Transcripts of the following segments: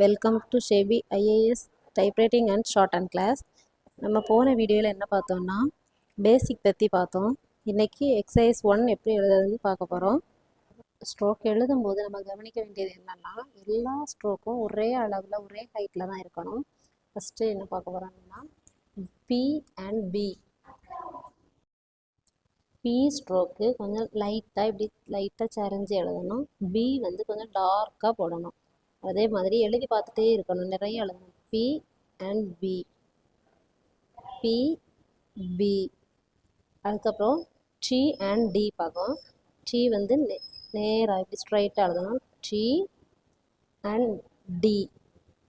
Welcome to Shebi IAS typewriting and shorthand class. நம்ம போன வீடியோவில் என்ன பார்த்தோம்னா பேசிக் பற்றி பார்த்தோம். இன்றைக்கி எக்ஸசைஸ் 1 எப்படி எழுதுறதுன்னு பார்க்க போகிறோம். ஸ்ட்ரோக் எழுதும்போது நம்ம கவனிக்க வேண்டியது என்னென்னா, எல்லா ஸ்ட்ரோக்கும் ஒரே அளவில் ஒரே ஹைட்டில் தான் இருக்கணும். ஃபஸ்ட்டு என்ன பார்க்க போகிறோம்னா B and B. B stroke கொஞ்சம் லைட்டாக இப்படி லைட்டாக சரிஞ்சு எழுதணும். பி வந்து கொஞ்சம் டார்க்காக போடணும். அதே மாதிரி எழுதி பார்த்துட்டே இருக்கணும், நிறைய எழுதணும். B and B, B B. அதுக்கப்புறம் டி அண்ட் டி பார்க்கும். டி வந்து நேராக இப்படி ஸ்ட்ரைட்டாக எழுதணும். D and D,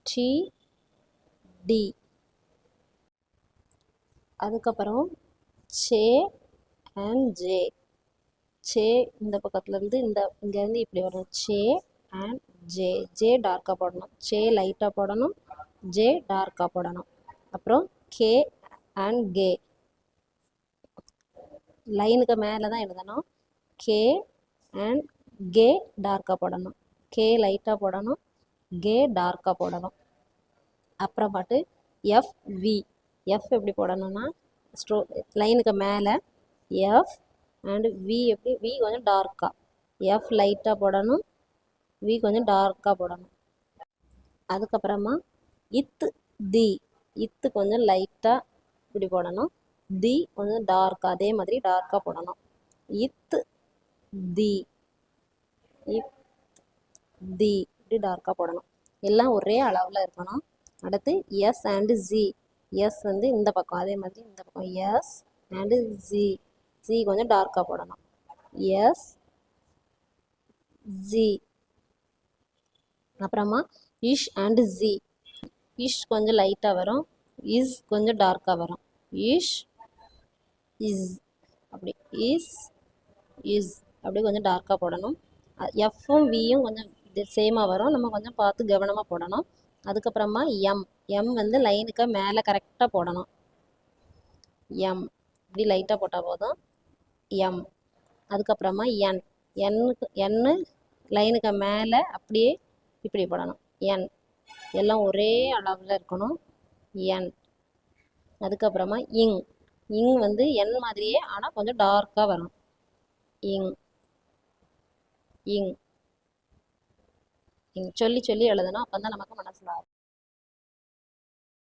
D D. அதுக்கப்புறம் சே அண்ட் ஜே. சே இந்த பக்கத்துலேருந்து இங்கேருந்து இப்படி வரும். Say and J. ஜே டார்க்காக போடணும், சே லைட்டாக போடணும், ஜே டார்க்காக போடணும். அப்புறம் கே அண்ட் கே. லைனுக்கு மேலே தான் எழுதணும். கே அண்ட் கே டார்க்காக போடணும், கே லைட்டாக போடணும், கே டார்க்காக போடணும். அப்புறமாட்டு எஃப் வி. எஃப் எப்படி போடணும்னா லைனுக்கு மேலே எஃப் அண்டு வி. எப்படி வி கொஞ்சம் டார்க்காக, எஃப் லைட்டாக போடணும், வி கொஞ்சம் டார்க்காக போடணும். அதுக்கப்புறமா இத்து தி. இத்து கொஞ்சம் லைட்டாக இப்படி போடணும், தி கொஞ்சம் டார்க்காக அதே மாதிரி டார்க்காக போடணும். இத்து தி, இத் தி இப்படி டார்க்காக போடணும். எல்லாம் ஒரே அளவில் இருக்கணும். அடுத்து எஸ் அண்டு ஜி. எஸ் வந்து இந்த பக்கம், அதே மாதிரி இந்த பக்கம் எஸ் அண்டு ஜி. ஜி கொஞ்சம் டார்க்காக போடணும். S G. அப்புறமா இஷ் அண்டு ஜி. இஷ் கொஞ்சம் லைட்டாக வரும், இஸ் கொஞ்சம் டார்க்காக வரும். இஷ் இஸ் அப்படி, இஸ் இஸ் அப்படி கொஞ்சம் டார்க்காக போடணும். எஃப்பும் வியும் கொஞ்சம் சேமாக வரும், நம்ம கொஞ்சம் பார்த்து கவனமாக போடணும். அதுக்கப்புறமா எம். எம் வந்து லைனுக்கு மேலே கரெக்டாக போடணும். எம் இப்படி லைட்டாக போட்டால் போதும். எம். அதுக்கப்புறமா என். என்னு லைனுக்கு மேலே அப்படியே இப்படி போடணும். என். எல்லாம் ஒரே அளவில் இருக்கணும். என். அதுக்கப்புறமா இங். இங் வந்து என் மாதிரியே ஆனால் கொஞ்சம் டார்க்காக வரும். இங் இங் இங் சொல்லி சொல்லி எழுதணும், அப்போ தான் நமக்கு மனசில் ஆகும்.